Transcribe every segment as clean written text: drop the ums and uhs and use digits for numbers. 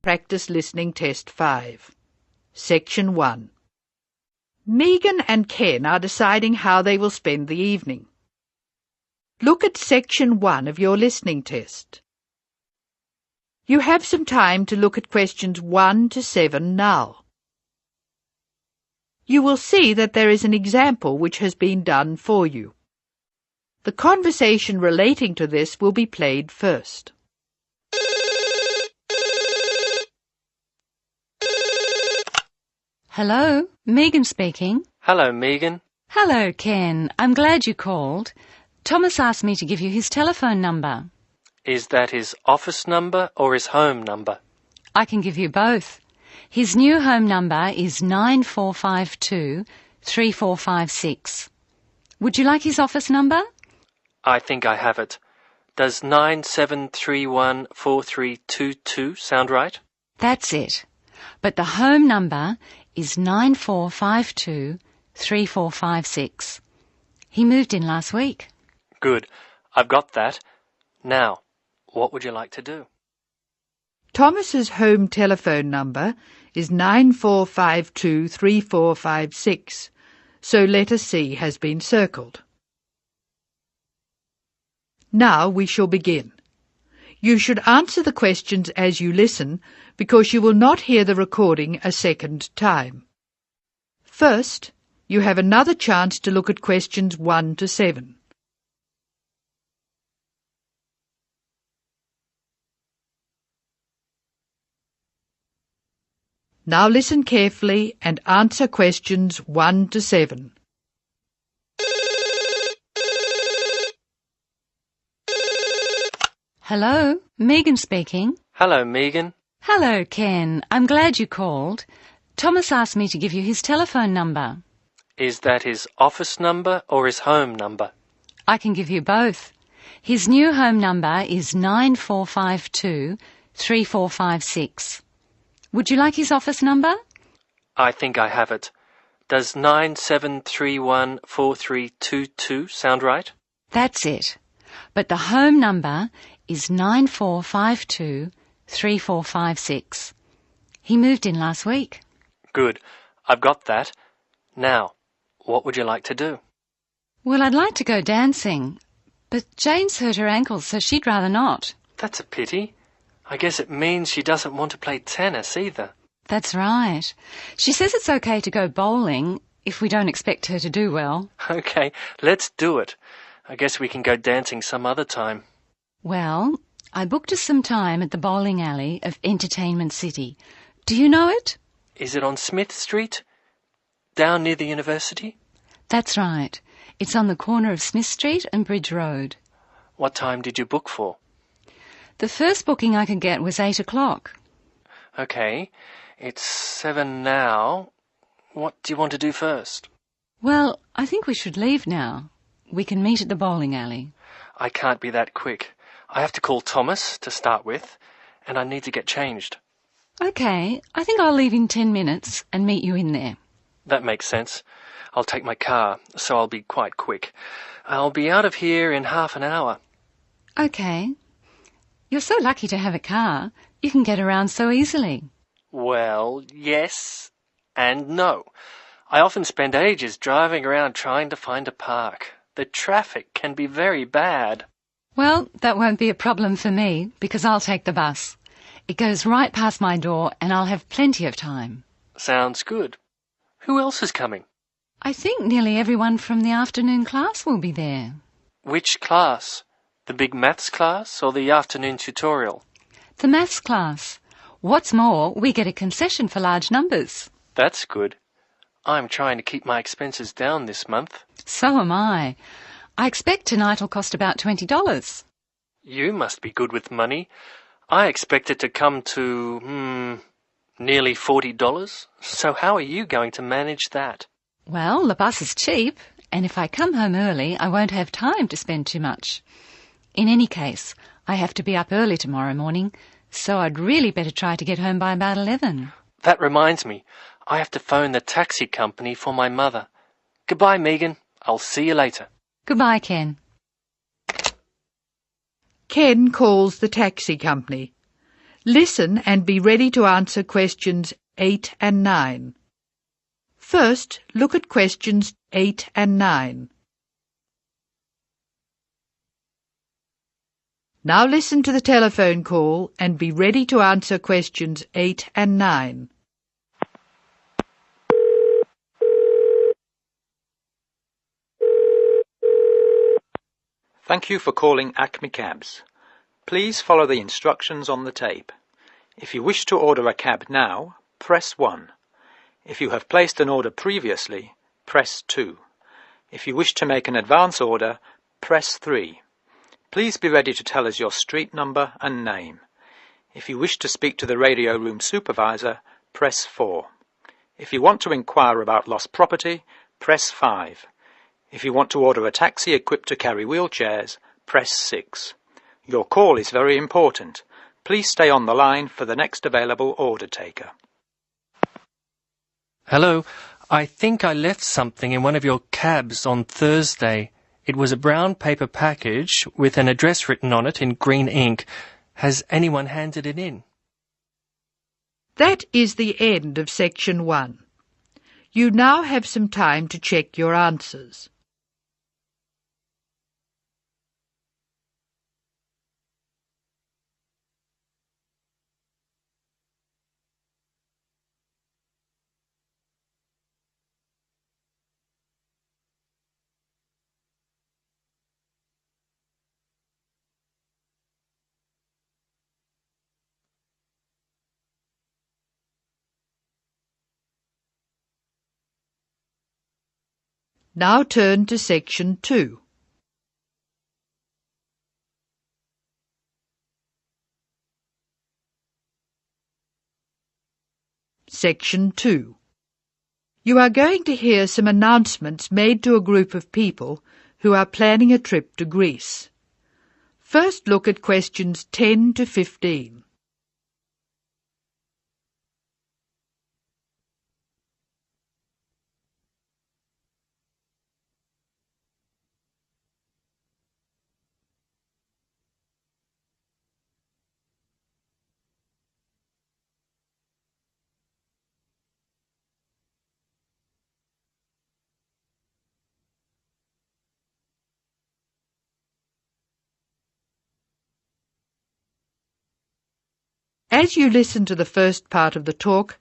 Practice Listening Test 5. Section 1. Megan and Ken are deciding how they will spend the evening. Look at Section 1 of your listening test. You have some time to look at questions 1 to 7 now. You will see that there is an example which has been done for you. The conversation relating to this will be played first. Hello, Megan speaking. Hello, Megan. Hello, Ken. I'm glad you called. Thomas asked me to give you his telephone number. Is that his office number or his home number? I can give you both. His new home number is 9452-3456. Would you like his office number? I think I have it. Does 97314322 sound right? That's it. But the home number is 9452-3456. He moved in last week. Good. I've got that. Now, what would you like to do? Thomas's home telephone number is 9452-3456, so letter C has been circled. Now we shall begin. You should answer the questions as you listen, because you will not hear the recording a second time. First, you have another chance to look at questions 1 to 7. Now listen carefully and answer questions 1 to 7. Hello, Megan speaking. Hello, Megan. Hello, Ken. I'm glad you called. Thomas asked me to give you his telephone number. Is that his office number or his home number? I can give you both. His new home number is 9452-3456. Would you like his office number? I think I have it. Does 97314322 sound right? That's it. But the home number is 9452-3456. He moved in last week. Good. I've got that. Now, what would you like to do? Well, I'd like to go dancing, but Jane's hurt her ankle, so she'd rather not. That's a pity. I guess it means she doesn't want to play tennis either. That's right. She says it's okay to go bowling if we don't expect her to do well. Okay, let's do it. I guess we can go dancing some other time. Well, I booked us some time at the bowling alley of Entertainment City. Do you know it? Is it on Smith Street? Down near the university? That's right. It's on the corner of Smith Street and Bridge Road. What time did you book for? The first booking I could get was 8 o'clock. Okay, it's 7 now. What do you want to do first? Well, I think we should leave now. We can meet at the bowling alley. I can't be that quick. I have to call Thomas to start with, and I need to get changed. Okay, I think I'll leave in 10 minutes and meet you in there. That makes sense. I'll take my car, so I'll be quite quick. I'll be out of here in half an hour. Okay. You're so lucky to have a car. You can get around so easily. Well, yes and no. I often spend ages driving around trying to find a park. The traffic can be very bad. Well, that won't be a problem for me, because I'll take the bus. It goes right past my door, and I'll have plenty of time. Sounds good. Who else is coming? I think nearly everyone from the afternoon class will be there. Which class? The big maths class or the afternoon tutorial? The maths class. What's more, we get a concession for large numbers. That's good. I'm trying to keep my expenses down this month. So am I. I expect tonight will cost about $20. You must be good with money. I expect it to come to, nearly $40. So how are you going to manage that? Well, the bus is cheap, and if I come home early, I won't have time to spend too much. In any case, I have to be up early tomorrow morning, so I'd really better try to get home by about 11. That reminds me. I have to phone the taxi company for my mother. Goodbye, Megan. I'll see you later. Goodbye, Ken. Ken calls the taxi company. Listen and be ready to answer questions 8 and 9. First, look at questions 8 and 9. Now listen to the telephone call and be ready to answer questions 8 and 9. Thank you for calling Acme Cabs. Please follow the instructions on the tape. If you wish to order a cab now, press 1. If you have placed an order previously, press 2. If you wish to make an advance order, press 3. Please be ready to tell us your street number and name. If you wish to speak to the radio room supervisor, press 4. If you want to inquire about lost property, press 5. If you want to order a taxi equipped to carry wheelchairs, press 6. Your call is very important. Please stay on the line for the next available order taker. Hello, I think I left something in one of your cabs on Thursday. It was a brown paper package with an address written on it in green ink. Has anyone handed it in? That is the end of section 1. You now have some time to check your answers. Now turn to section 2. Section 2. You are going to hear some announcements made to a group of people who are planning a trip to Greece. First, look at questions 10 to 15. As you listen to the first part of the talk,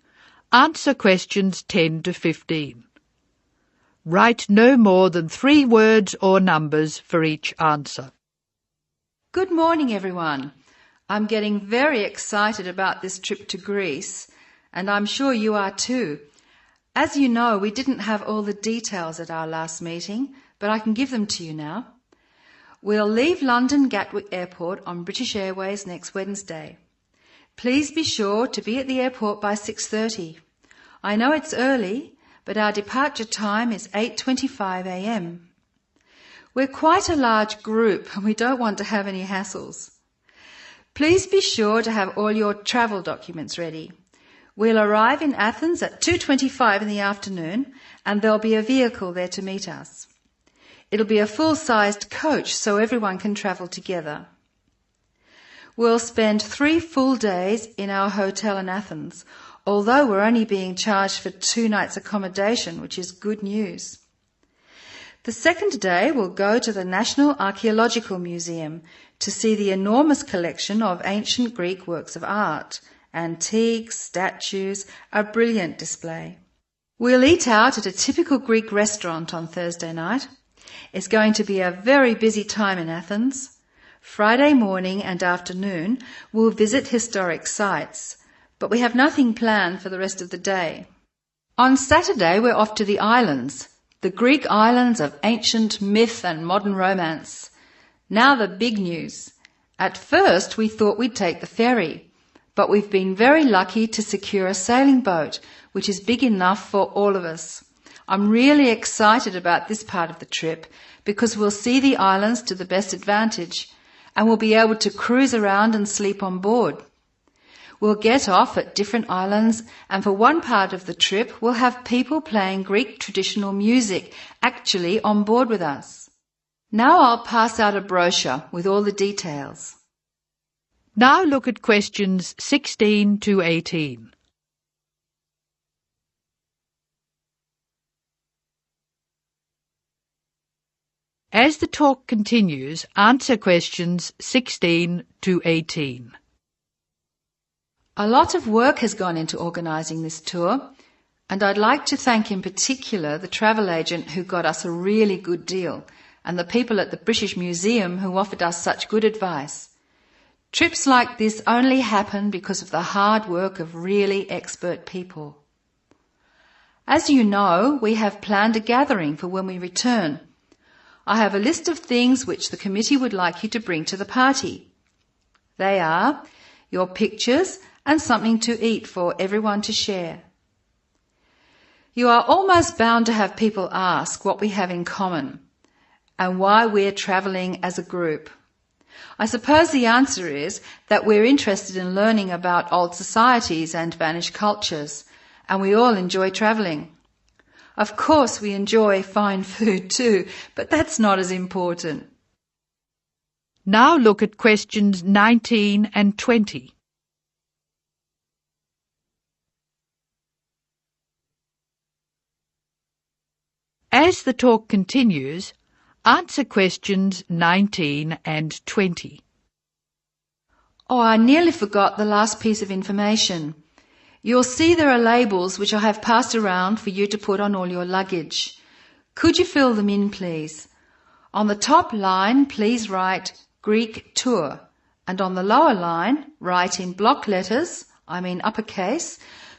answer questions 10 to 15. Write no more than 3 words or numbers for each answer. Good morning, everyone. I'm getting very excited about this trip to Greece, and I'm sure you are too. As you know, we didn't have all the details at our last meeting, but I can give them to you now. We'll leave London Gatwick Airport on British Airways next Wednesday. Please be sure to be at the airport by 6:30. I know it's early, but our departure time is 8:25 a.m. We're quite a large group and we don't want to have any hassles. Please be sure to have all your travel documents ready. We'll arrive in Athens at 2:25 in the afternoon and there'll be a vehicle there to meet us. It'll be a full-sized coach so everyone can travel together. We'll spend 3 full days in our hotel in Athens, although we're only being charged for 2 nights accommodation, which is good news. The second day we'll go to the National Archaeological Museum to see the enormous collection of ancient Greek works of art, antiques, statues, a brilliant display. We'll eat out at a typical Greek restaurant on Thursday night. It's going to be a very busy time in Athens. Friday morning and afternoon we'll visit historic sites, but we have nothing planned for the rest of the day. On Saturday we're off to the islands, the Greek islands of ancient myth and modern romance. Now the big news. At first we thought we'd take the ferry, but we've been very lucky to secure a sailing boat, which is big enough for all of us. I'm really excited about this part of the trip because we'll see the islands to the best advantage and we'll be able to cruise around and sleep on board. We'll get off at different islands and for one part of the trip we'll have people playing Greek traditional music actually on board with us. Now I'll pass out a brochure with all the details. Now look at questions 16 to 18. As the talk continues, answer questions 16 to 18. A lot of work has gone into organising this tour, and I'd like to thank in particular the travel agent who got us a really good deal, and the people at the British Museum who offered us such good advice. Trips like this only happen because of the hard work of really expert people. As you know, we have planned a gathering for when we return. I have a list of things which the committee would like you to bring to the party. They are your pictures and something to eat for everyone to share. You are almost bound to have people ask what we have in common and why we're travelling as a group. I suppose the answer is that we're interested in learning about old societies and vanished cultures, and we all enjoy travelling. Of course we enjoy fine food too, but that's not as important. Now look at questions 19 and 20. As the talk continues, answer questions 19 and 20. Oh, I nearly forgot the last piece of information. You'll see there are labels which I have passed around for you to put on all your luggage. Could you fill them in, please? On the top line, please write Greek tour, and on the lower line, write in block letters, uppercase,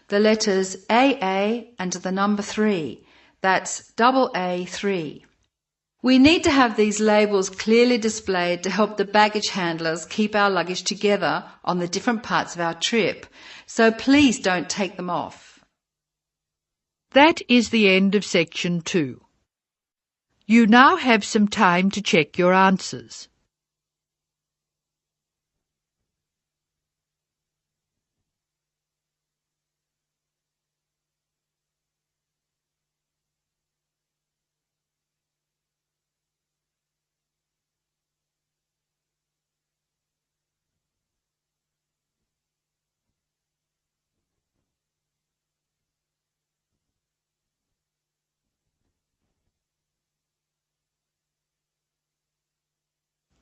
the letters AA and the number 3. That's AA3. We need to have these labels clearly displayed to help the baggage handlers keep our luggage together on the different parts of our trip, so please don't take them off. That is the end of section 2. You now have some time to check your answers.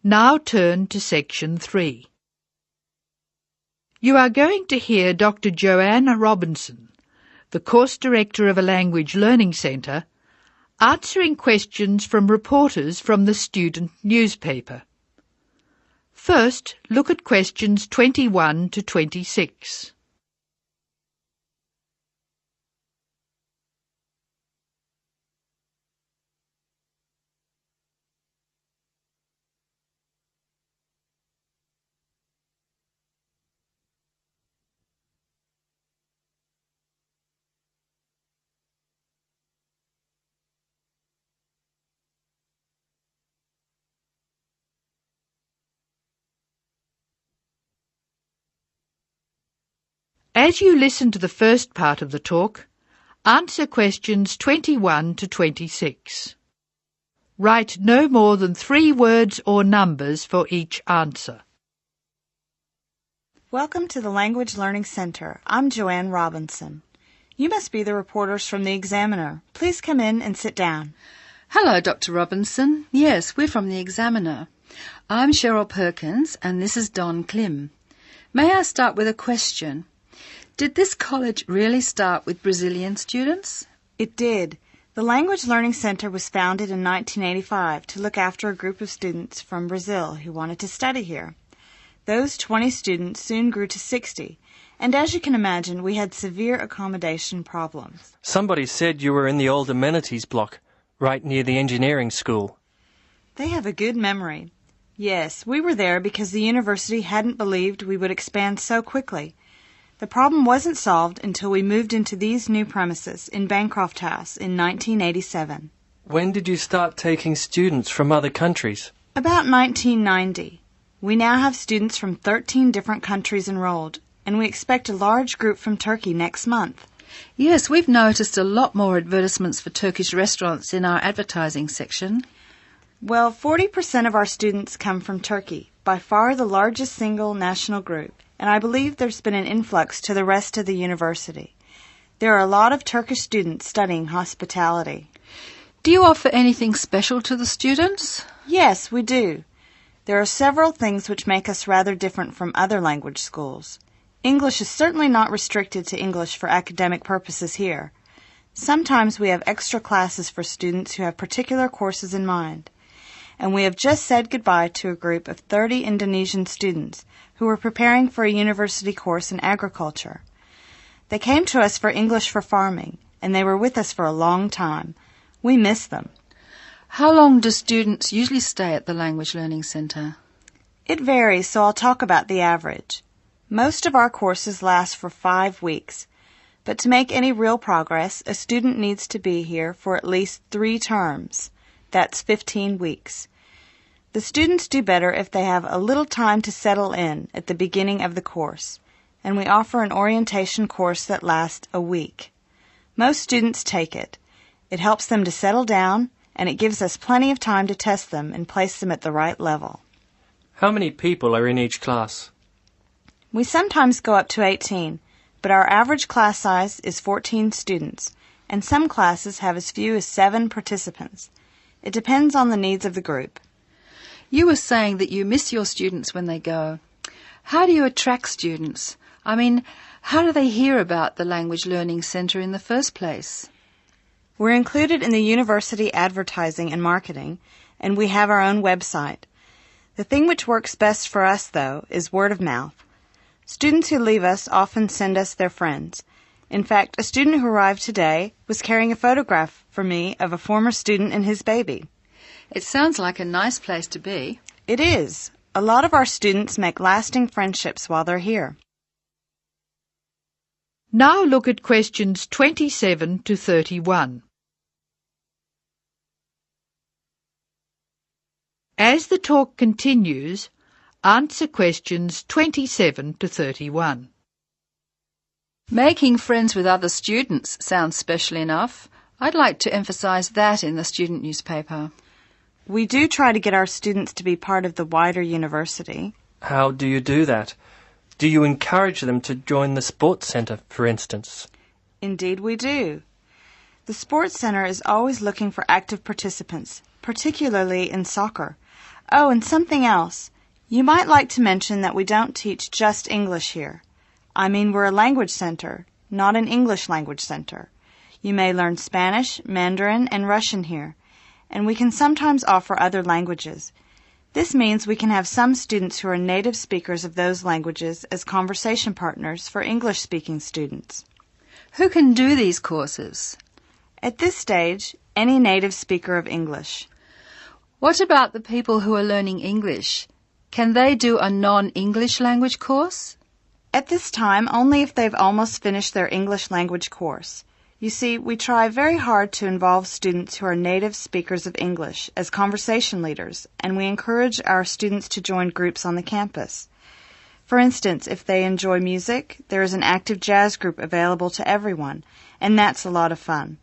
Now turn to section 3. You are going to hear Dr. Joanna Robinson, the course director of a language learning centre, answering questions from reporters from the student newspaper. First, look at questions 21 to 26. As you listen to the first part of the talk, answer questions 21 to 26. Write no more than 3 words or numbers for each answer. Welcome to the Language Learning Center. I'm Joanne Robinson. You must be the reporters from the Examiner. Please come in and sit down. Hello, Dr. Robinson. Yes, we're from the Examiner. I'm Cheryl Perkins and this is Don Klim. May I start with a question? Did this college really start with Brazilian students? It did. The Language Learning Center was founded in 1985 to look after a group of students from Brazil who wanted to study here. Those 20 students soon grew to 60, and as you can imagine, we had severe accommodation problems. Somebody said you were in the old amenities block, right near the engineering school. They have a good memory. Yes, we were there because the university hadn't believed we would expand so quickly. The problem wasn't solved until we moved into these new premises in Bancroft House in 1987. When did you start taking students from other countries? About 1990. We now have students from 13 different countries enrolled, and we expect a large group from Turkey next month. Yes, we've noticed a lot more advertisements for Turkish restaurants in our advertising section. Well, 40% of our students come from Turkey, by far the largest single national group, and I believe there's been an influx to the rest of the university. There are a lot of Turkish students studying hospitality. Do you offer anything special to the students? Yes, we do. There are several things which make us rather different from other language schools. English is certainly not restricted to English for academic purposes here. Sometimes we have extra classes for students who have particular courses in mind. And we have just said goodbye to a group of 30 Indonesian students who were preparing for a university course in agriculture. They came to us for English for farming, and they were with us for a long time. We miss them. How long do students usually stay at the Language Learning Centre? It varies, so I'll talk about the average. Most of our courses last for 5 weeks, but to make any real progress, a student needs to be here for at least 3 terms. That's 15 weeks. The students do better if they have a little time to settle in at the beginning of the course, and we offer an orientation course that lasts a week. Most students take it. It helps them to settle down, and it gives us plenty of time to test them and place them at the right level. How many people are in each class? We sometimes go up to 18, but our average class size is 14 students, and some classes have as few as 7 participants. It depends on the needs of the group. You were saying that you miss your students when they go. How do you attract students? I mean, how do they hear about the Language Learning Centre in the first place? We're included in the university advertising and marketing, and we have our own website. The thing which works best for us, though, is word of mouth. Students who leave us often send us their friends. In fact, a student who arrived today was carrying a photograph for me of a former student and his baby. It sounds like a nice place to be. It is. A lot of our students make lasting friendships while they're here. Now look at questions 27 to 31. As the talk continues, answer questions 27 to 31. Making friends with other students sounds special enough. I'd like to emphasize that in the student newspaper. We do try to get our students to be part of the wider university. How do you do that? Do you encourage them to join the sports centre, for instance? Indeed we do. The sports center is always looking for active participants, particularly in soccer. Oh, and something else. You might like to mention that we don't teach just English here. I mean, we're a language center, not an English language center. You may learn Spanish, Mandarin, and Russian here, and we can sometimes offer other languages. This means we can have some students who are native speakers of those languages as conversation partners for English-speaking students. Who can do these courses? At this stage, any native speaker of English. What about the people who are learning English? Can they do a non-English language course? At this time, only if they've almost finished their English language course. You see, we try very hard to involve students who are native speakers of English as conversation leaders, and we encourage our students to join groups on the campus. For instance, if they enjoy music, there is an active jazz group available to everyone, and that's a lot of fun.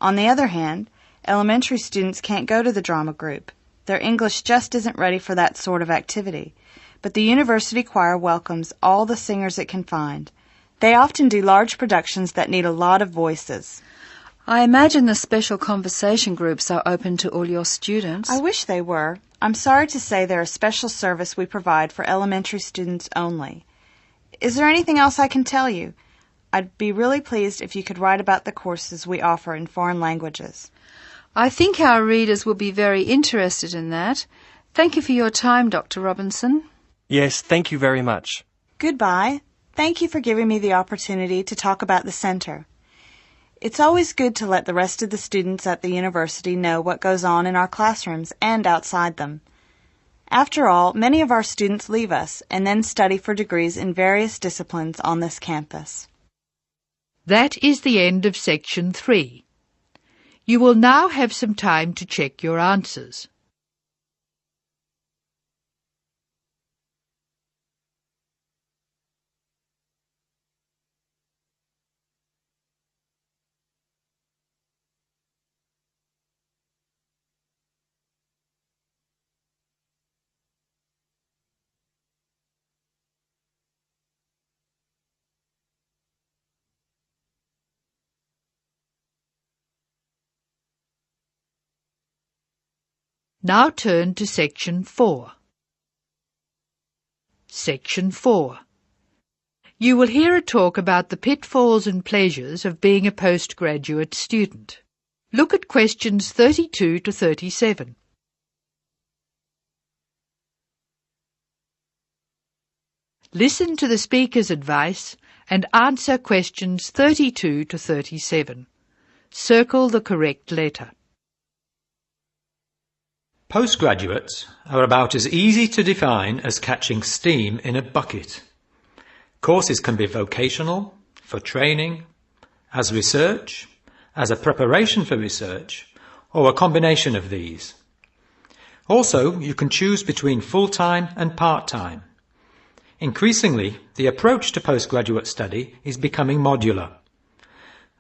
On the other hand, elementary students can't go to the drama group. Their English just isn't ready for that sort of activity. But the university choir welcomes all the singers it can find. They often do large productions that need a lot of voices. I imagine the special conversation groups are open to all your students. I wish they were. I'm sorry to say they're a special service we provide for elementary students only. Is there anything else I can tell you? I'd be really pleased if you could write about the courses we offer in foreign languages. I think our readers will be very interested in that. Thank you for your time, Dr. Robinson. Yes, thank you very much. Goodbye. Thank you for giving me the opportunity to talk about the center. It's always good to let the rest of the students at the university know what goes on in our classrooms and outside them. After all, many of our students leave us and then study for degrees in various disciplines on this campus. That is the end of section 3. You will now have some time to check your answers. Now turn to Section 4. Section 4. You will hear a talk about the pitfalls and pleasures of being a postgraduate student. Look at questions 32 to 37. Listen to the speaker's advice and answer questions 32 to 37. Circle the correct letter. Postgraduates are about as easy to define as catching steam in a bucket. Courses can be vocational, for training, as research, as a preparation for research, or a combination of these. Also, you can choose between full-time and part-time. Increasingly, the approach to postgraduate study is becoming modular.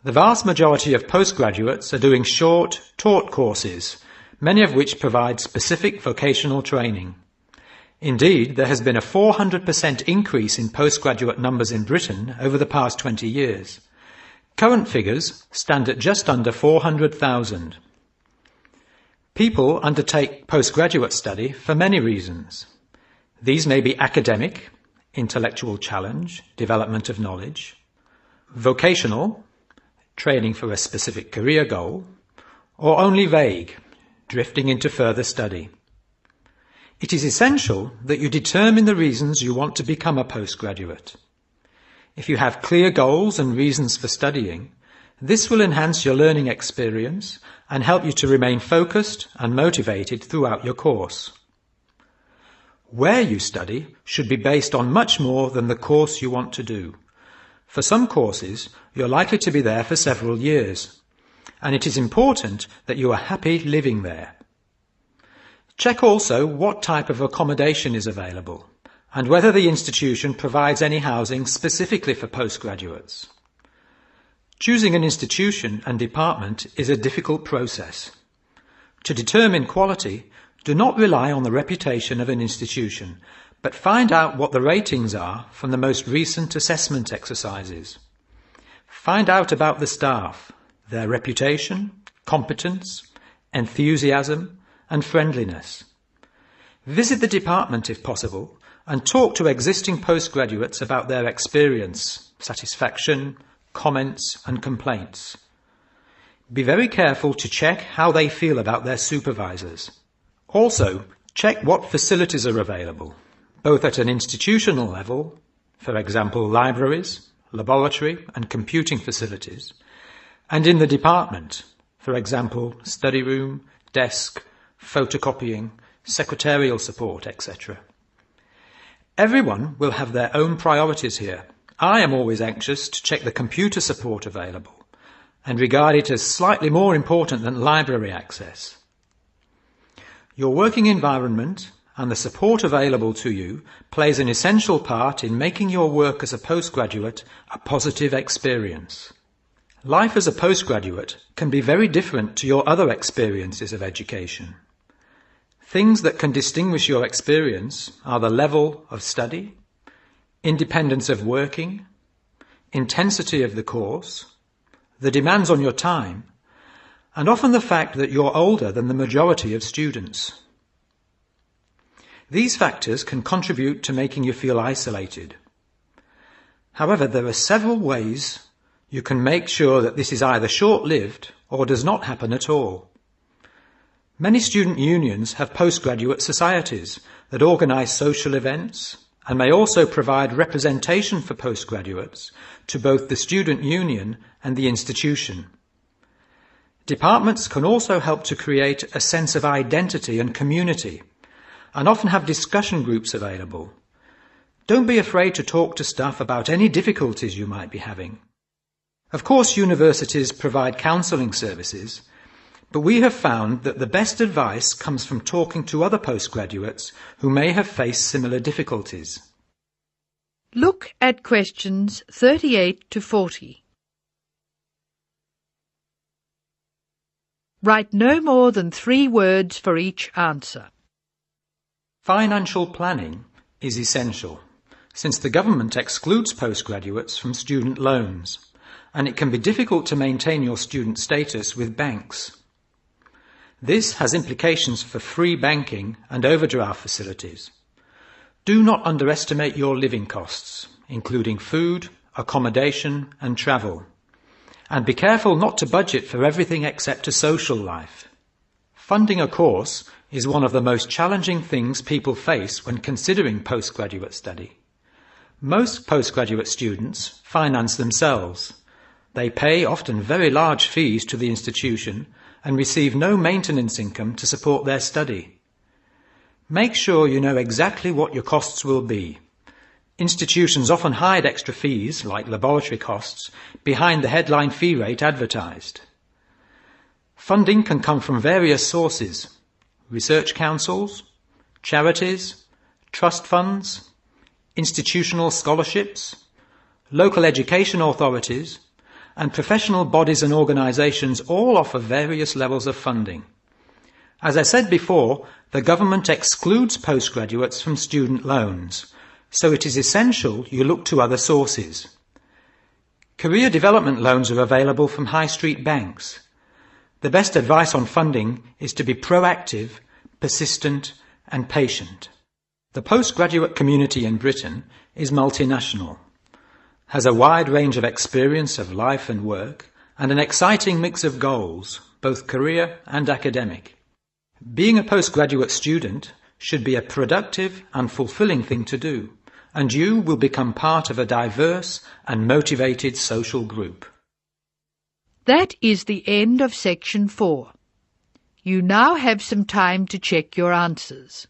The vast majority of postgraduates are doing short, taught courses, many of which provide specific vocational training. Indeed, there has been a 400% increase in postgraduate numbers in Britain over the past 20 years. Current figures stand at just under 400,000. People undertake postgraduate study for many reasons. These may be academic, intellectual challenge, development of knowledge, vocational, training for a specific career goal, or only vague, drifting into further study. It is essential that you determine the reasons you want to become a postgraduate. If you have clear goals and reasons for studying, this will enhance your learning experience and help you to remain focused and motivated throughout your course. Where you study should be based on much more than the course you want to do. For some courses, you're likely to be there for several years, and it is important that you are happy living there. Check also what type of accommodation is available, and whether the institution provides any housing specifically for postgraduates. Choosing an institution and department is a difficult process. To determine quality, do not rely on the reputation of an institution, but find out what the ratings are from the most recent assessment exercises. Find out about the staff, their reputation, competence, enthusiasm, and friendliness. Visit the department if possible, and talk to existing postgraduates about their experience, satisfaction, comments, and complaints. Be very careful to check how they feel about their supervisors. Also, check what facilities are available, both at an institutional level, for example libraries, laboratory and computing facilities, and in the department, for example study room, desk, photocopying, secretarial support, etc. Everyone will have their own priorities here. I am always anxious to check the computer support available and regard it as slightly more important than library access. Your working environment and the support available to you plays an essential part in making your work as a postgraduate a positive experience. Life as a postgraduate can be very different to your other experiences of education. Things that can distinguish your experience are the level of study, independence of working, intensity of the course, the demands on your time, and often the fact that you're older than the majority of students. These factors can contribute to making you feel isolated. However, there are several ways you can make sure that this is either short-lived or does not happen at all. Many student unions have postgraduate societies that organise social events and may also provide representation for postgraduates to both the student union and the institution. Departments can also help to create a sense of identity and community, and often have discussion groups available. Don't be afraid to talk to staff about any difficulties you might be having. Of course, universities provide counselling services, but we have found that the best advice comes from talking to other postgraduates who may have faced similar difficulties. Look at questions 38 to 40. Write no more than 3 words for each answer. Financial planning is essential, since the government excludes postgraduates from student loans, and it can be difficult to maintain your student status with banks. This has implications for free banking and overdraft facilities. Do not underestimate your living costs, including food, accommodation and travel. And be careful not to budget for everything except a social life. Funding a course is one of the most challenging things people face when considering postgraduate study. Most postgraduate students finance themselves. They pay often very large fees to the institution and receive no maintenance income to support their study. Make sure you know exactly what your costs will be. Institutions often hide extra fees, like laboratory costs, behind the headline fee rate advertised. Funding can come from various sources: research councils, charities, trust funds, institutional scholarships, local education authorities, and professional bodies and organisations all offer various levels of funding. As I said before, the government excludes postgraduates from student loans, so it is essential you look to other sources. Career development loans are available from high street banks. The best advice on funding is to be proactive, persistent and patient. The postgraduate community in Britain is multinational, has a wide range of experience of life and work, and an exciting mix of goals, both career and academic. Being a postgraduate student should be a productive and fulfilling thing to do, and you will become part of a diverse and motivated social group. That is the end of section 4. You now have some time to check your answers.